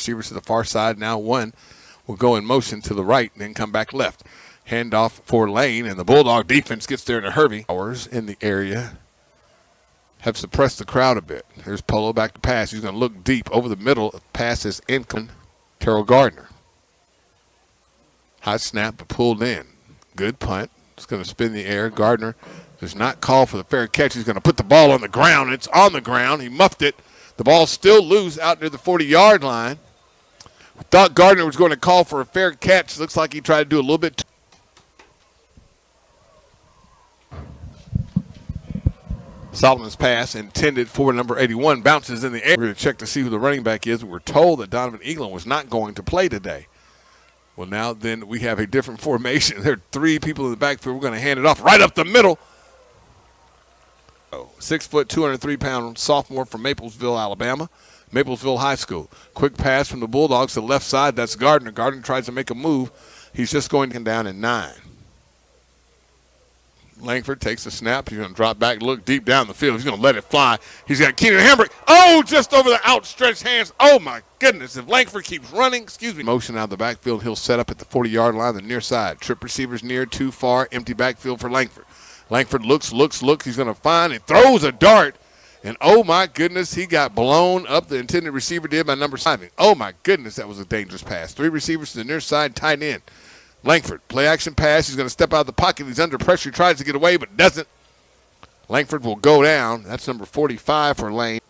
Receivers to the far side. Now one will go in motion to the right and then come back left. Handoff for Lane, and the Bulldog defense gets there in a hurry. Hours in the area have suppressed the crowd a bit. Here's Polo back to pass. He's going to look deep over the middle. Pass is incoming. Terrell Gardner. High snap, but pulled in. Good punt. It's going to spin the air. Gardner does not call for the fair catch. He's going to put the ball on the ground. It's on the ground. He muffed it. The ball's still loose out near the 40-yard line. We thought Gardner was going to call for a fair catch. Looks like he tried to do a little bit. Solomon's pass intended for number 81 bounces in the air. We're going to check to see who the running back is. We're told that Donovan Eaglin was not going to play today. Well, now then we have a different formation. There are three people in the backfield. We're going to hand it off right up the middle. 6 foot, 203-pound sophomore from Maplesville, Alabama. Maplesville High School. Quick pass from the Bulldogs to the left side. That's Gardner. Gardner tries to make a move. He's just going down in 9. Langford takes the snap. He's going to drop back, look deep down the field. He's going to let it fly. He's got Keenan Hambrick. Oh, just over the outstretched hands. Oh, my goodness. If Langford keeps running, motion out of the backfield, he'll set up at the 40-yard line, the near side. Trip receivers near, too far. Empty backfield for Langford. Langford looks. He's going to find and throws a dart. And, oh, my goodness, he got blown up. The intended receiver did by number 7. Oh, my goodness, that was a dangerous pass. 3 receivers to the near side, tight end. Langford, play action pass. He's going to step out of the pocket. He's under pressure. He tries to get away, but doesn't. Langford will go down. That's number 45 for Lane.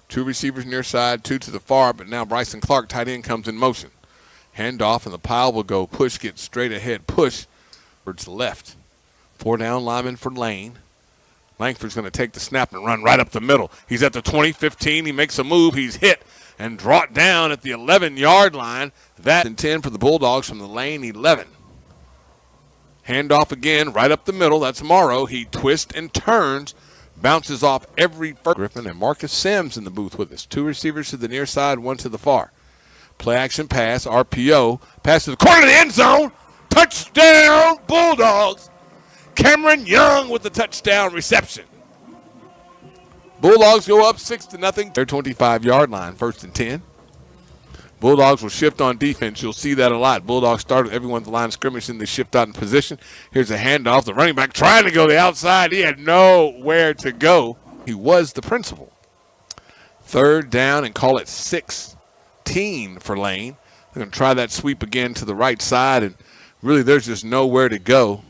2 receivers near side, 2 to the far, but now Bryson Clark, tight end, comes in motion. Handoff, and the pile will go push, get straight ahead, push towards the left. 4 down lineman for Lane. Langford's going to take the snap and run right up the middle. He's at the 20, 15. He makes a move. He's hit and brought down at the 11-yard line. That and 10 for the Bulldogs from the Lane 11. Handoff again, right up the middle. That's Morrow. He twists and turns, bounces off every first. Griffin and Marcus Sims in the booth with us. 2 receivers to the near side, 1 to the far. Play action pass, RPO. Pass to the corner of the end zone. Touchdown, Bulldogs. Cameron Young with the touchdown reception. Bulldogs go up 6-0. Their 25-yard line, 1st and 10. Bulldogs will shift on defense. You'll see that a lot. Bulldogs start with everyone at the line of scrimmage, and they shift out in position. Here's a handoff. The running back trying to go to the outside. He had nowhere to go. He was the principal. 3rd down and call it 16 for Lane. They're going to try that sweep again to the right side, and really there's just nowhere to go.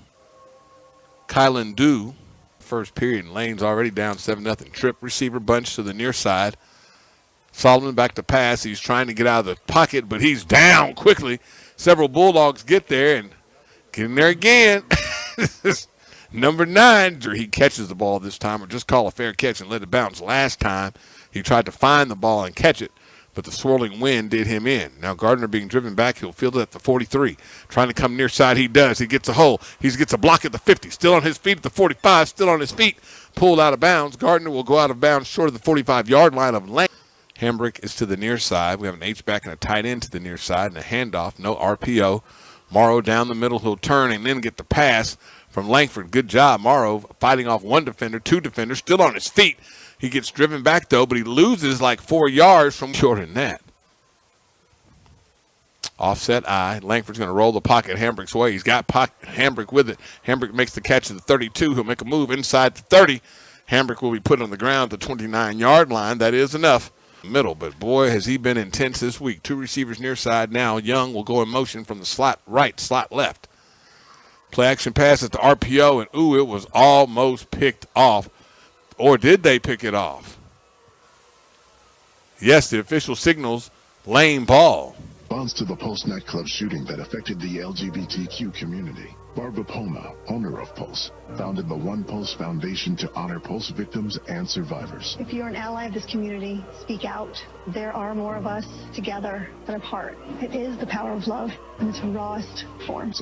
Kylan Dew, first period, and Lane's already down 7-0. Trip receiver bunch to the near side. Solomon back to pass. He's trying to get out of the pocket, but he's down quickly. Several Bulldogs get there and get in there again. Number 9, he catches the ball this time, or just call a fair catch and let it bounce. Last time he tried to find the ball and catch it, but the swirling wind did him in. Now Gardner being driven back. He'll field it at the 43. Trying to come near side. He does. He gets a hole. He gets a block at the 50. Still on his feet at the 45. Still on his feet. Pulled out of bounds. Gardner will go out of bounds short of the 45-yard line of Lane. Hambrick is to the near side. We have an H-back and a tight end to the near side and a handoff. No RPO. Morrow down the middle. He'll turn and then get the pass from Langford. Good job. Morrow fighting off 1 defender, 2 defenders. Still on his feet. He gets driven back, though, but he loses like 4 yards from shorter than that. Offset I. Langford's going to roll the pocket Hambrick's way. He's got Hambrick with it. Hambrick makes the catch at the 32. He'll make a move inside the 30. Hambrick will be put on the ground at the 29-yard line. That is enough. Middle, but boy, has he been intense this week. 2 receivers near side now. Young will go in motion from the slot right, slot left. Play action pass at the RPO, and ooh, it was almost picked off. Or did they pick it off? Yes, the official signals Lane ball. Response to the Pulse nightclub shooting that affected the LGBTQ community. Barbara Poma, owner of Pulse, founded the One Pulse Foundation to honor Pulse victims and survivors. If you're an ally of this community, speak out. There are more of us together than apart. It is the power of love in its rawest form.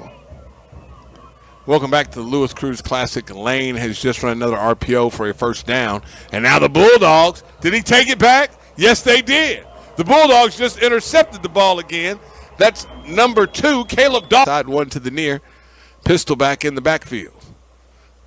Welcome back to the Lewis Cruz Classic. Lane has just run another RPO for a 1st down. And now the Bulldogs, did he take it back? Yes, they did. The Bulldogs just intercepted the ball again. That's number 2, Caleb Dawson. Side 1 to the near. Pistol back in the backfield.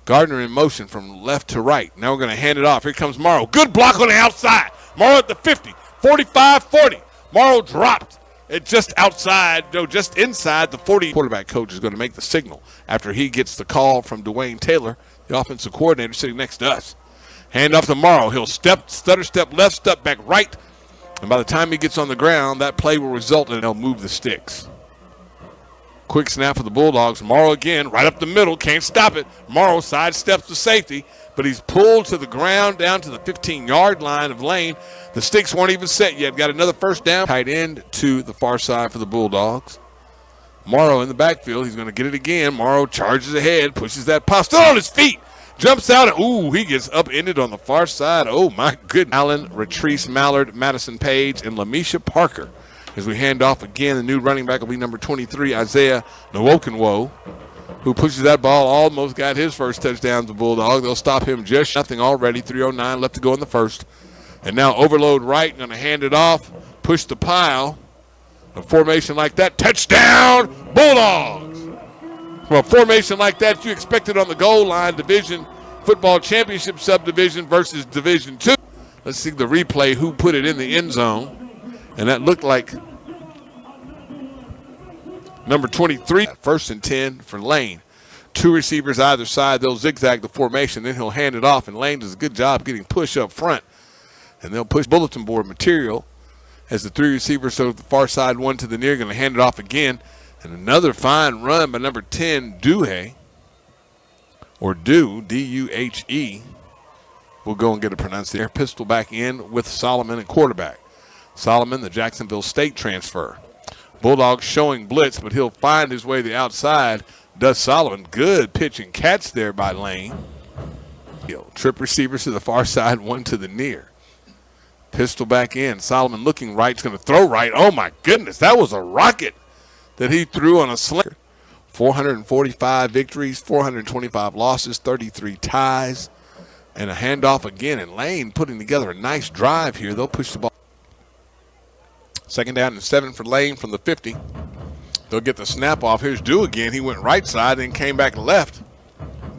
Gardner in motion from left to right. Now we're going to hand it off. Here comes Morrow. Good block on the outside. Morrow at the 50, 45, 40. Morrow dropped it just outside, no, just inside the 40. Quarterback coach is going to make the signal after he gets the call from Dwayne Taylor, the offensive coordinator sitting next to us. Hand off to Morrow. He'll stutter step left, step back right. And by the time he gets on the ground, that play will result in they'll move the sticks. Quick snap for the Bulldogs. Morrow again, right up the middle. Can't stop it. Morrow sidesteps the safety, but he's pulled to the ground down to the 15-yard line of Lane. The sticks weren't even set yet. Got another first down. Tight end to the far side for the Bulldogs. Morrow in the backfield. He's going to get it again. Morrow charges ahead, pushes that pop. Still on his feet. Jumps out, and ooh, he gets upended on the far side. Oh, my goodness. Allen, Retrice Mallard, Madison Page, and Lamisha Parker. As we hand off again, the new running back will be number 23, Isaiah Nwokenwo, who pushes that ball, almost got his first touchdown to the Bulldogs. They'll stop him just nothing already. 3:09 left to go in the first. And now overload right, going to hand it off, push the pile. A formation like that, touchdown, Bulldogs. From a formation like that, you expect it on the goal line, Division Football Championship subdivision versus Division II. Let's see the replay, who put it in the end zone. And that looked like number 23, 1st and 10 for Lane. 2 receivers either side. They'll zigzag the formation. Then he'll hand it off, and Lane does a good job getting push up front. And they'll push bulletin board material as the 3 receivers to the far side, 1 to the near, going to hand it off again. And another fine run by number 10, Duhe, or D-U-H-E. We'll go and get it pronounced there. Pistol back in with Solomon and quarterback. Solomon, the Jacksonville State transfer. Bulldogs showing blitz, but he'll find his way to the outside. Does Solomon. Good pitch and catch there by Lane. Trip receivers to the far side, 1 to the near. Pistol back in. Solomon looking right. He's going to throw right. Oh, my goodness. That was a rocket that he threw on a slinger. 445 victories, 425 losses, 33 ties, and a handoff again. And Lane putting together a nice drive here. They'll push the ball. 2nd down and 7 for Lane from the 50. They'll get the snap off. Here's Dew again. He went right side and came back left.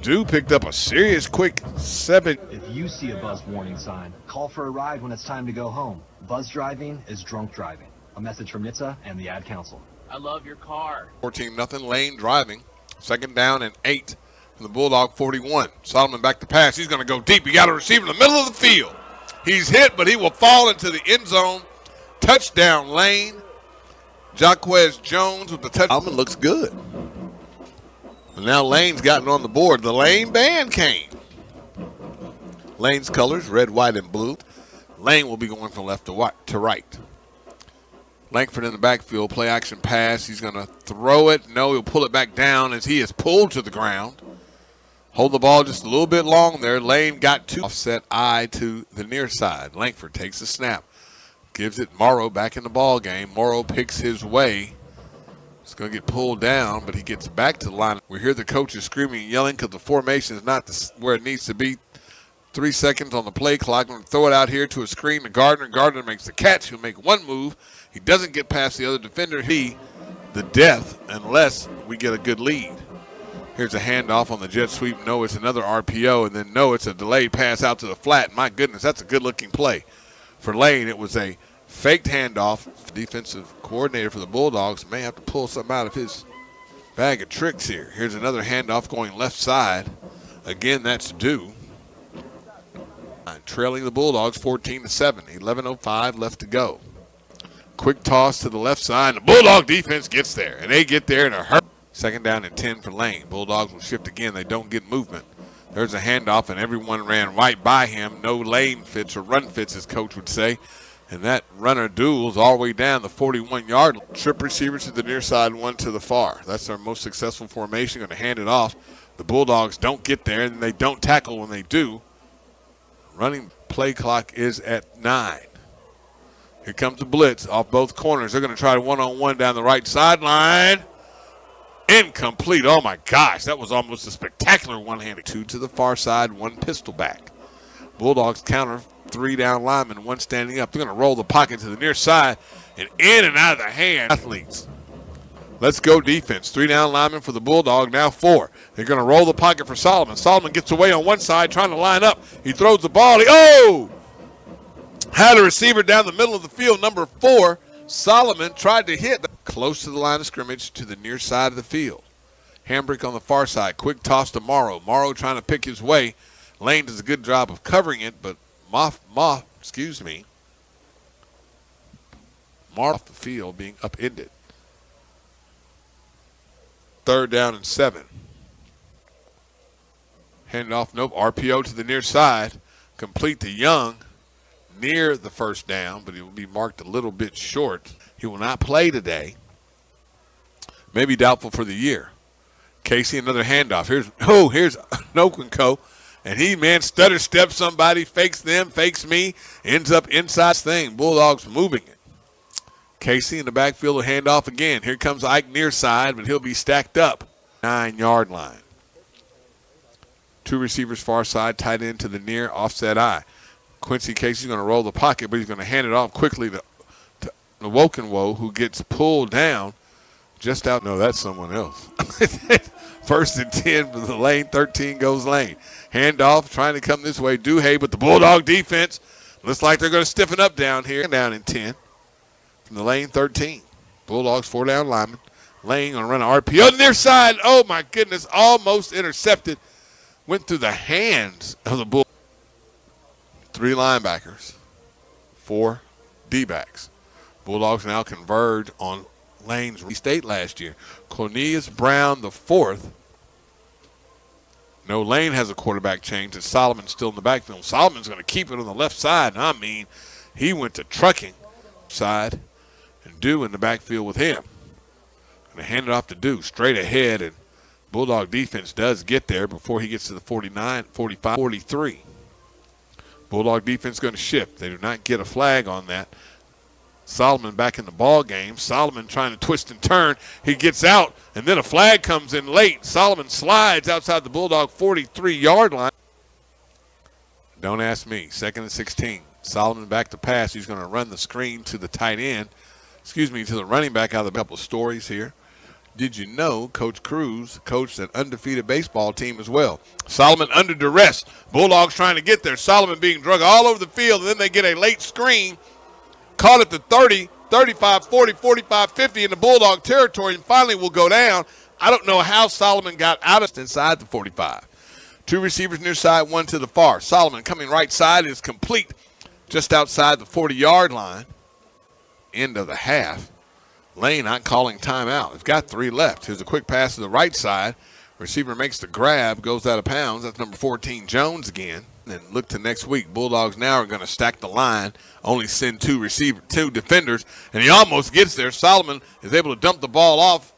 Dew picked up a serious quick 7. If you see a buzz warning sign, call for a ride when it's time to go home. Buzz driving is drunk driving. A message from NHTSA and the Ad Council. I love your car. 14-0, Lane driving. 2nd down and 8 from the Bulldog 41. Solomon back to pass. He's going to go deep. He got a receiver in the middle of the field. He's hit, but he will fall into the end zone. Touchdown, Lane. Jaquez Jones with the touchdown. Solomon looks good. And now Lane's gotten on the board. The Lane band came. Lane's colors, red, white, and blue. Lane will be going from left to right. Langford in the backfield, play action pass. He's going to throw it. No, he'll pull it back down as he is pulled to the ground. Hold the ball just a little bit long there. Lane got 2. Offset eye to the near side. Langford takes the snap. Gives it Morrow back in the ball game. Morrow picks his way. It's going to get pulled down, but he gets back to the line. We hear the coaches screaming and yelling because the formation is not where it needs to be. 3 seconds on the play clock. I'm going to throw it out here to a screen to Gardner. Gardner makes the catch. He'll make one move. He doesn't get past the other defender. He, the death, unless we get a good lead. Here's a handoff on the jet sweep. No, it's another RPO. And then no, it's a delayed pass out to the flat. My goodness, that's a good-looking play. For Lane, it was a faked handoff. Defensive coordinator for the Bulldogs may have to pull something out of his bag of tricks here. Here's another handoff going left side. Again, that's due. Trailing the Bulldogs 14-7. 11:05 left to go. Quick toss to the left side. The Bulldog defense gets there, and they get there in a hurry. 2nd down and 10 for Lane. Bulldogs will shift again. They don't get movement. There's a handoff, and everyone ran right by him. No lane fits or run fits, as coach would say. And that runner duels all the way down the 41-yard line. Trip receivers to the near side, 1 to the far. That's their most successful formation. Going to hand it off. The Bulldogs don't get there, and they don't tackle when they do. Running play clock is at 9. Here comes the blitz off both corners. They're going to try one-on-one down the right sideline. Incomplete. Oh, my gosh. That was almost a spectacular one-handed. 2 to the far side, 1 pistol back. Bulldogs counter, 3 down linemen, 1 standing up. They're going to roll the pocket to the near side and in and out of the hand. Athletes. Let's go defense. 3 down linemen for the Bulldog, now 4. They're going to roll the pocket for Solomon. Solomon gets away on one side, trying to line up. He throws the ball. Had a receiver down the middle of the field, number 4, Solomon tried to hit close to the line of scrimmage to the near side of the field. Hambrick on the far side. Quick toss to Morrow. Morrow trying to pick his way. Lane does a good job of covering it, but Morrow off the field being upended. 3rd down and 7. Hand off, nope. RPO to the near side. Complete to Young near the first down, but he will be marked a little bit short. He will not play today. Maybe doubtful for the year. Casey, another handoff. Here's Noquinco. And he, stutter steps somebody, fakes them, fakes me, ends up inside thing. Bulldogs moving it. Casey in the backfield will hand off again. Here comes Ike near side, but he'll be stacked up. 9-yard line. 2 receivers far side, tight end to the near, offset eye. Quincy Casey's going to roll the pocket, but he's going to hand it off quickly to Wokenwo, who gets pulled down just out. No, that's someone else. 1st and 10 for the Lane. 13 goes Lane. Handoff trying to come this way. Duhay, but the Bulldog defense looks like they're going to stiffen up down here. Down in 10 from the Lane 13. Bulldogs 4-down lineman. Lane going to run an RPO on the near side. Oh, my goodness. Almost intercepted. Went through the hands of the Bulldogs. 3 linebackers. 4 D-backs. Bulldogs now converge on Lane's state last year. Cornelius Brown the 4th. No, Lane has a quarterback change, and Solomon's still in the backfield. Solomon's going to keep it on the left side. I mean, he went to trucking side, and Dew in the backfield with him. Going to hand it off to Dew straight ahead, and Bulldog defense does get there before he gets to the 49, 45, 43. Bulldog defense going to shift. They do not get a flag on that. Solomon back in the ball game. Solomon trying to twist and turn. He gets out, and then a flag comes in late. Solomon slides outside the Bulldog 43-yard line. Don't ask me. 2nd and 16. Solomon back to pass. He's going to run the screen to the tight end. To the running back out of a couple of stories here. Did you know Coach Cruz coached an undefeated baseball team as well? Solomon under duress. Bulldogs trying to get there. Solomon being drug all over the field, and then they get a late screen. Caught at the 30, 35, 40, 45, 50 in the Bulldog territory, and finally will go down. I don't know how Solomon got out of inside the 45. 2 receivers near side, 1 to the far. Solomon coming right side is complete just outside the 40-yard line. End of the half. Lane not calling timeout. They've got 3 left. Here's a quick pass to the right side. Receiver makes the grab, goes out of bounds. That's number 14, Jones again. And look to next week. Bulldogs now are going to stack the line, only send 2 defenders, and he almost gets there. Solomon is able to dump the ball off,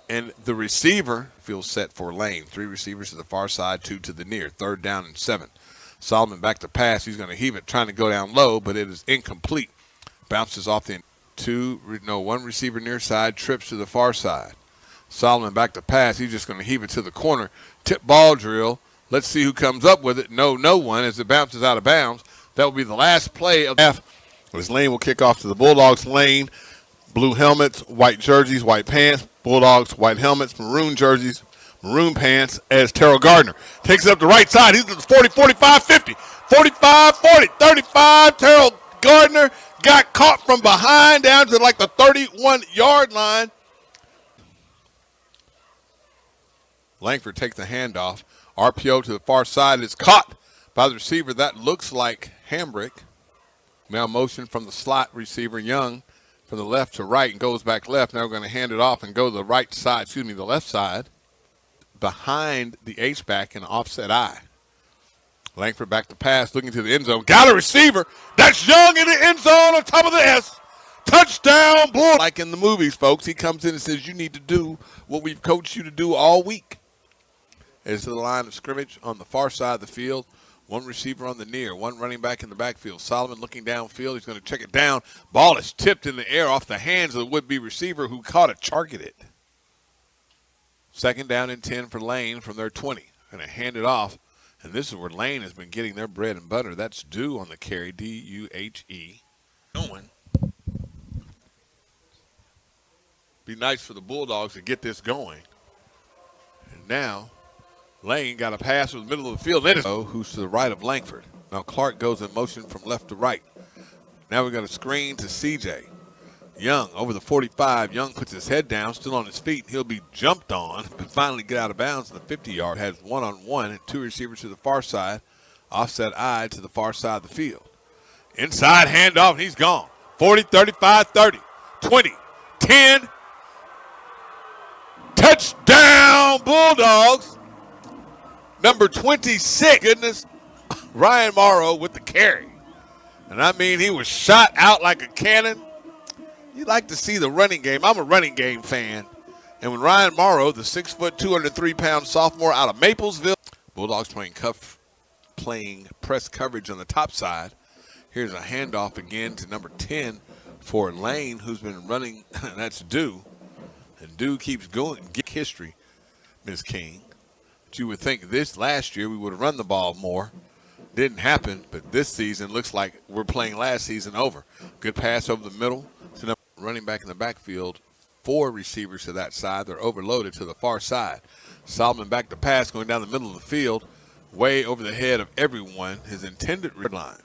and the receiver feels set for Lane. 3 receivers to the far side, 2 to the near. 3rd down and 7. Solomon back to pass. He's going to heave it, trying to go down low, but it is incomplete. Bounces off the 1 receiver near side, trips to the far side. Solomon back to pass. He's just going to heave it to the corner. Tip ball drill. Let's see who comes up with it. No one as it bounces out of bounds. That will be the last play of the half. This Lane will kick off to the Bulldogs. Lane, blue helmets, white jerseys, white pants. Bulldogs, white helmets, maroon jerseys, maroon pants as Terrell Gardner. Takes it up the right side. He's at the 40, 45, 50. 45, 40, 35. Terrell Gardner got caught from behind down to like the 31-yard line. Langford takes the handoff. RPO to the far side is caught by the receiver. That looks like Hambrick. Now motion from the slot receiver, Young, from the left to right and goes back left. Now we're going to hand it off and go to the right side, the left side, behind the H-back and offset eye. Langford back to pass, looking to the end zone. Got a receiver. That's Young in the end zone on top of the S. Touchdown, Bull. Like in the movies, folks, he comes in and says, you need to do what we've coached you to do all week. As to the line of scrimmage on the far side of the field. 1 receiver on the near, 1 running back in the backfield. Solomon looking downfield. He's going to check it down. Ball is tipped in the air off the hands of the would-be receiver who caught it, targeted. 2nd down and 10 for Lane from their 20. Going to hand it off. And this is where Lane has been getting their bread and butter. That's Dew on the carry, D-U-H-E. Going. Be nice for the Bulldogs to get this going. And now Lane got a pass from the middle of the field. Who's to the right of Langford. Now Clark goes in motion from left to right. Now we got a screen to CJ. Young over the 45. Young puts his head down, still on his feet. He'll be jumped on, but finally get out of bounds in the 50-yard. Has one-on-one and two receivers to the far side. Offset eye to the far side of the field. Inside handoff, and he's gone. 40, 35, 30, 20, 10. Touchdown, Bulldogs. Number 26. Goodness, Ryan Morrow with the carry. And I mean, he was shot out like a cannon. You like to see the running game. I'm a running game fan. And when Ryan Morrow, the 6 foot, 203-pound sophomore out of Maplesville, Bulldogs playing press coverage on the top side. Here's a handoff again to number 10 for Lane, who's been running. That's Dew. And Dew keeps going. Get history, Ms. King. But you would think this last year we would have run the ball more. Didn't happen, but this season looks like we're playing last season over. Good pass over the middle to number running back in the backfield. 4 receivers to that side. They're overloaded to the far side. Solomon back to pass going down the middle of the field, way over the head of everyone. His intended line.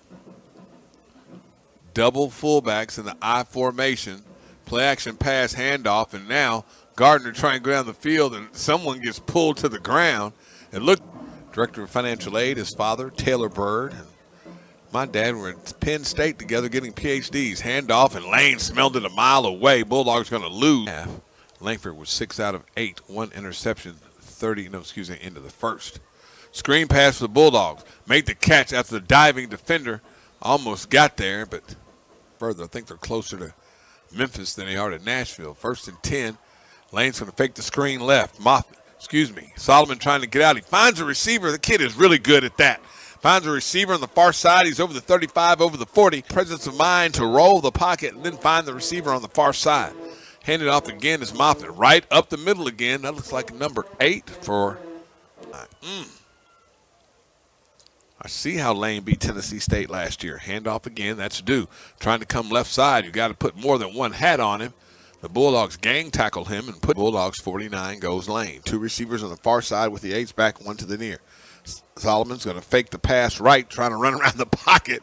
Double fullbacks in the I formation. Play action pass handoff, and now Gardner trying to go down the field, and someone gets pulled to the ground. And look, Director of Financial Aid, his father, Taylor Bird, and my dad were at Penn State together getting PhDs. Handoff, and Lane smelled it a mile away. Bulldogs going to lose. Langford was 6 out of 8, 1 interception, into the first. Screen pass for the Bulldogs. Made the catch after the diving defender almost got there, but further, I think they're closer to Memphis than they are to Nashville. 1st and 10. Lane's going to fake the screen left. Solomon trying to get out. He finds a receiver. The kid is really good at that. Finds a receiver on the far side. He's over the 35, over the 40. Presence of mind to roll the pocket and then find the receiver on the far side. Handed off again is Moffitt. Right up the middle again. That looks like number 8 for I see how Lane beat Tennessee State last year. Handoff again. That's Dew. Trying to come left side. You got to put more than one hat on him. The Bulldogs gang tackle him and put Bulldogs 49 goes Lane. 2 receivers on the far side with the 8s back, 1 to the near. Solomon's going to fake the pass right, trying to run around the pocket.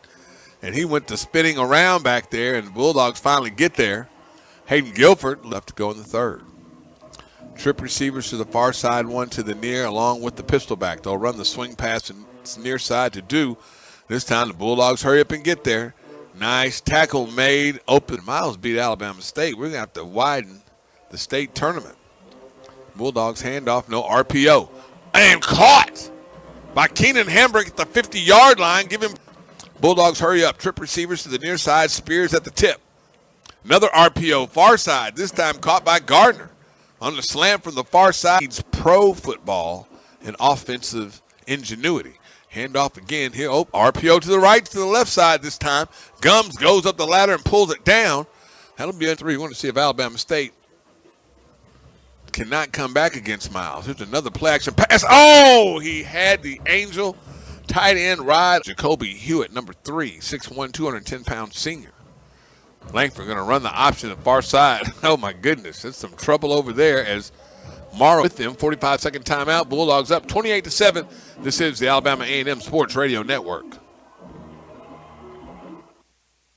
And he went to spinning around back there, and the Bulldogs finally get there. Hayden Guilford left to go in the 3rd. Trip receivers to the far side, 1 to the near, along with the pistol back. They'll run the swing pass and near side to Dew. This time the Bulldogs hurry up and get there. Nice tackle made. Open. Miles beat Alabama State. We're going to have to widen the state tournament. Bulldogs handoff, no RPO. And caught by Keenan Hambrick at the 50-yard line. Bulldogs hurry up. Trip receivers to the near side. Spears at the tip. Another RPO, far side. This time caught by Gardner on the slant from the far side. It's pro football and offensive ingenuity. Handoff again here. RPO to the right, to the left side this time. Gums goes up the ladder and pulls it down. That'll be a 3. We want to see if Alabama State cannot come back against Miles. Here's another play action pass. Oh, he had the angel tight end ride. Jacoby Hewitt, number 3, 6'1", 210-pound senior. Langford going to run the option to the far side. Oh, my goodness. There's some trouble over there as Morrow with them. 45-second timeout. Bulldogs up 28-7. This is the Alabama A&M Sports Radio Network.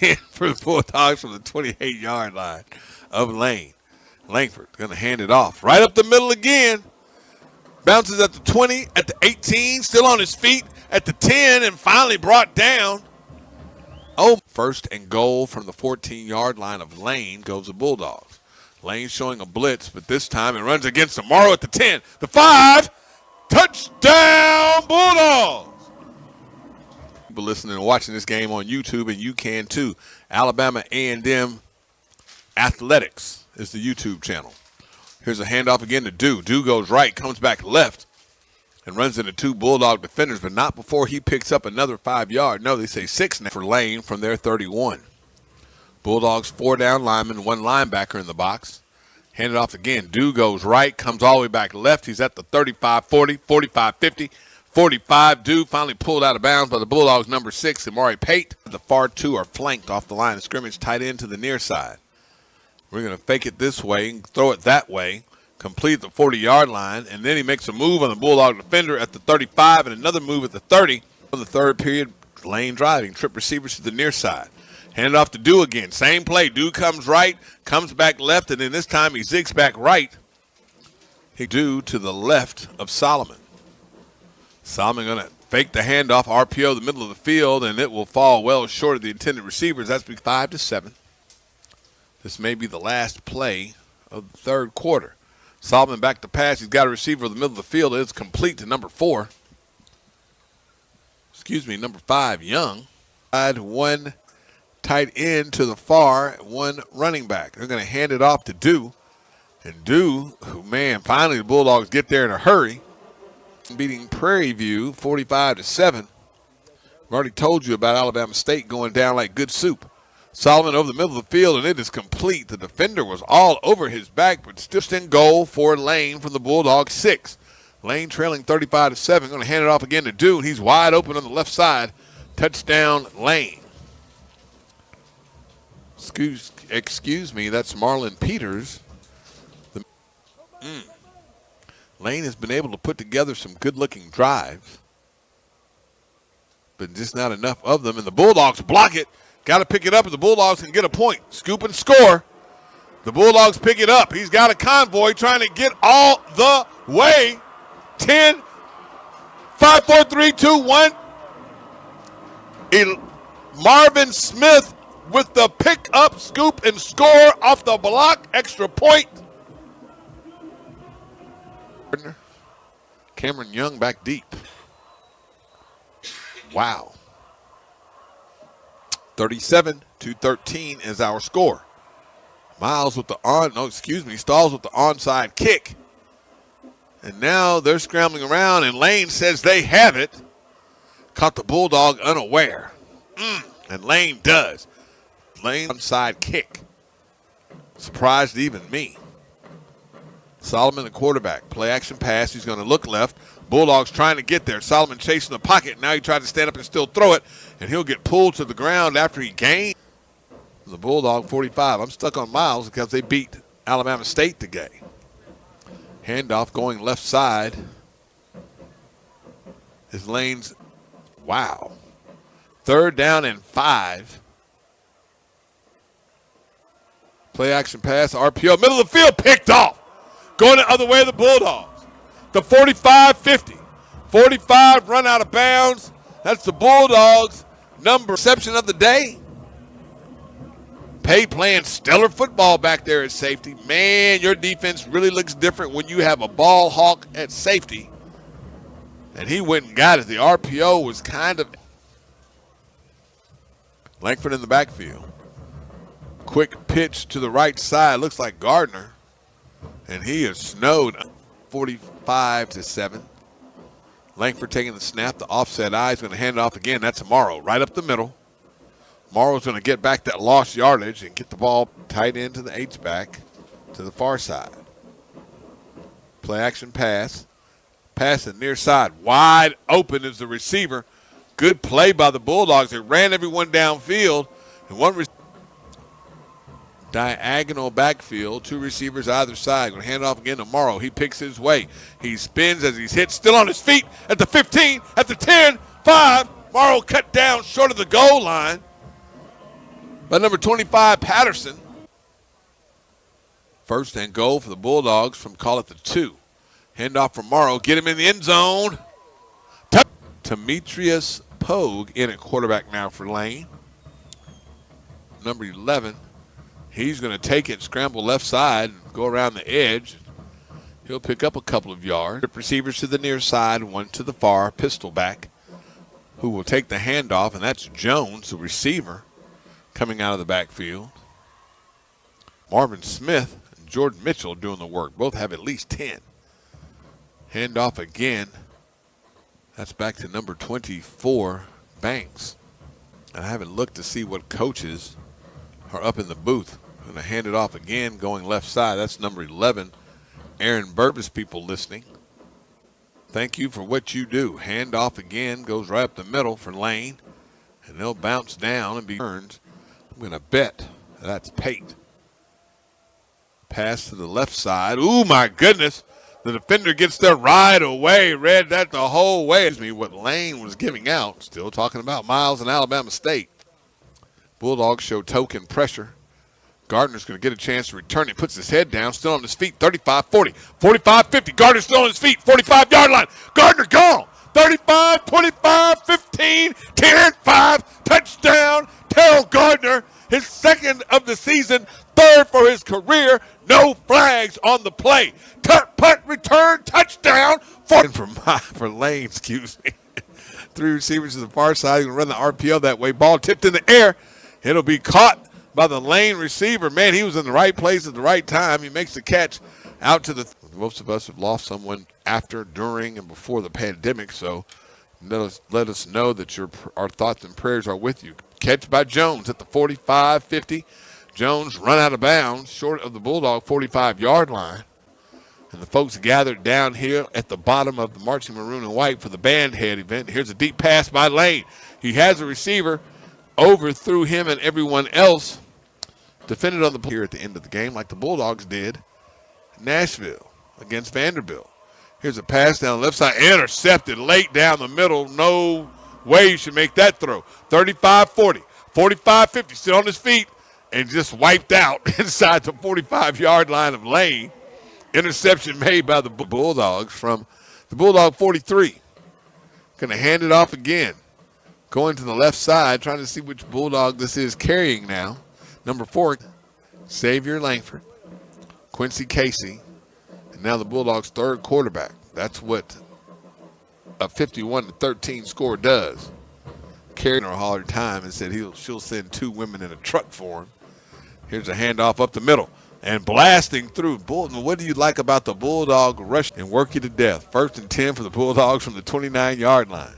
And for the Bulldogs from the 28-yard line of Lane. Langford going to hand it off. Right up the middle again. Bounces at the 20, at the 18, still on his feet, at the 10, and finally brought down. 1st and goal from the 14-yard line of Lane goes the Bulldogs. Lane showing a blitz, but this time it runs against Morrow at the 10, the 5. Touchdown, Bulldogs! People listening and watching this game on YouTube, and you can too. Alabama A&M Athletics is the YouTube channel. Here's a handoff again to Dew. Dew goes right, comes back left, and runs into 2 Bulldog defenders, but not before he picks up another 5-yard. No, they say 6 now for Lane from their 31. Bulldogs 4 down linemen, 1 linebacker in the box. Hand it off again. Dew goes right, comes all the way back left. He's at the 35-40, 45-50, 45. Dew finally pulled out of bounds by the Bulldogs' number 6, Amari Pate. The far 2 are flanked off the line of scrimmage, tight end to the near side. We're going to fake it this way and throw it that way, complete the 40-yard line, and then he makes a move on the Bulldog defender at the 35 and another move at the 30. For the 3rd period, Lane driving. Trip receivers to the near side. Hand it off to Dew again. Same play. Dew comes right, comes back left, and then this time he zigs back right. He Dew to the left of Solomon. Solomon going to fake the handoff, RPO the middle of the field, and it will fall well short of the intended receivers. That's 5-7. This may be the last play of the third quarter. Solomon back to pass. He's got a receiver in the middle of the field. It's complete to number 5, Young. One tight end to the far, one running back. They're going to hand it off to Dew. And Dew, man, finally the Bulldogs get there in a hurry. Beating Prairie View 45-7. I've already told you about Alabama State going down like good soup. Solomon over the middle of the field, and it is complete. The defender was all over his back, but still in goal for Lane from the Bulldogs 6. Lane trailing 35-7. Going to hand it off again to Dew, and he's wide open on the left side. Touchdown, Lane. Excuse me, that's Marlon Peters. Lane has been able to put together some good-looking drives, but just not enough of them. And the Bulldogs block it. Got to pick it up, and the Bulldogs can get a point. Scoop and score. The Bulldogs pick it up. He's got a convoy trying to get all the way. 10, 5, 4, 3, 2, 1. Marvin Smith with the pick up, scoop, and score off the block. Extra point. Cameron Young back deep. Wow. 37-13 is our score. Stalls with the onside kick. And now they're scrambling around, and Lane says they have it. Caught the Bulldog unaware. And Lane does. Lane onside kick. Surprised even me. Solomon, the quarterback. Play action pass. He's going to look left. Bulldogs trying to get there. Solomon chasing the pocket. Now he tried to stand up and still throw it. And he'll get pulled to the ground after he gained. The Bulldog 45. I'm stuck on Miles because they beat Alabama State today. Handoff going left side. Is Lane's. Wow. 3rd down and 5. Play action pass. RPO. Middle of the field. Picked off. Going the other way of the Bulldogs. The 45-50. 45 run out of bounds. That's the Bulldogs' number reception of the day. Pay playing stellar football back there at safety. Man, your defense really looks different when you have a ball hawk at safety. And he went and got it. The RPO was kind of. Langford in the backfield. Quick pitch to the right side. Looks like Gardner. And he is snowed 45-7. Langford taking the snap. The offset eye is going to hand it off again. That's Morrow right up the middle. Morrow's going to get back that lost yardage and get the ball tight into the H-back to the far side. Play action pass. Pass to the near side. Wide open is the receiver. Good play by the Bulldogs. They ran everyone downfield. And one diagonal backfield, 2 receivers either side. Going to hand it off again to Morrow. He picks his way. He spins as he's hit, still on his feet at the 15, at the 10, 5. Morrow cut down short of the goal line by number 25, Patterson. 1st and goal for the Bulldogs from, call it, the 2. Handoff from Morrow. Get him in the end zone. Demetrius Pogue in at quarterback now for Lane. Number 11. He's going to take it, scramble left side, and go around the edge. He'll pick up a couple of yards. Receivers to the near side, one to the far, pistol back, who will take the handoff, and that's Jones, the receiver, coming out of the backfield. Marvin Smith and Jordan Mitchell doing the work. Both have at least 10. Handoff again. That's back to number 24, Banks. And I haven't looked to see what coaches are up in the booth. Going to hand it off again, going left side. That's number 11, Aaron Burbis, people listening. Thank you for what you do. Hand off again, goes right up the middle for Lane. And they'll bounce down and be turned. I'm going to bet that's Pate. Pass to the left side. Ooh, my goodness. The defender gets there right away. Read that the whole way. What Lane was giving out. Still talking about Miles and Alabama State. Bulldogs show token pressure. Gardner's going to get a chance to return it. Puts his head down, still on his feet. 35-40, 45-50. Gardner's still on his feet. 45-yard line. Gardner gone. 35, 25, 15, 10, 5. Touchdown. Terrell Gardner, his second of the season, third for his career. No flags on the play. Punt return, touchdown. For Lane, excuse me. 3 receivers to the far side. He's going to run the RPO that way. Ball tipped in the air. It'll be caught by the Lane receiver. Man, he was in the right place at the right time. He makes the catch out to the. Most of us have lost someone after, during, and before the pandemic. So let us know that our thoughts and prayers are with you. Catch by Jones at the 45-50. Jones run out of bounds short of the Bulldog 45-yard line. And the folks gathered down here at the bottom of the marching maroon and white for the band head event. Here's a deep pass by Lane. He has a receiver, overthrew him and everyone else. Defended on the here at the end of the game like the Bulldogs did in Nashville against Vanderbilt. Here's a pass down the left side, intercepted late down the middle. No way you should make that throw. 35-40, 45-50, still on his feet and just wiped out inside the 45-yard line of Lane. Interception made by the Bulldogs from the Bulldog 43. Going to hand it off again. Going to the left side, trying to see which Bulldog this is carrying now. Number 4, Xavier Langford, Quincy Casey, and now the Bulldogs' third quarterback. That's what a 51-13 score does. Carrying her hard time and said she'll send 2 women in a truck for him. Here's a handoff up the middle and blasting through. Bolton, what do you like about the Bulldog rush and work you to death? 1st and 10 for the Bulldogs from the 29-yard line.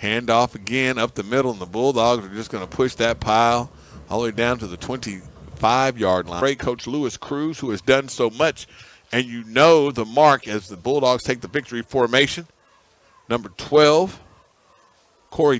Handoff again up the middle, and the Bulldogs are just going to push that pile all the way down to the 25-yard line. Great Coach Lewis Cruz, who has done so much, and you know the mark as the Bulldogs take the victory formation. Number 12, Corey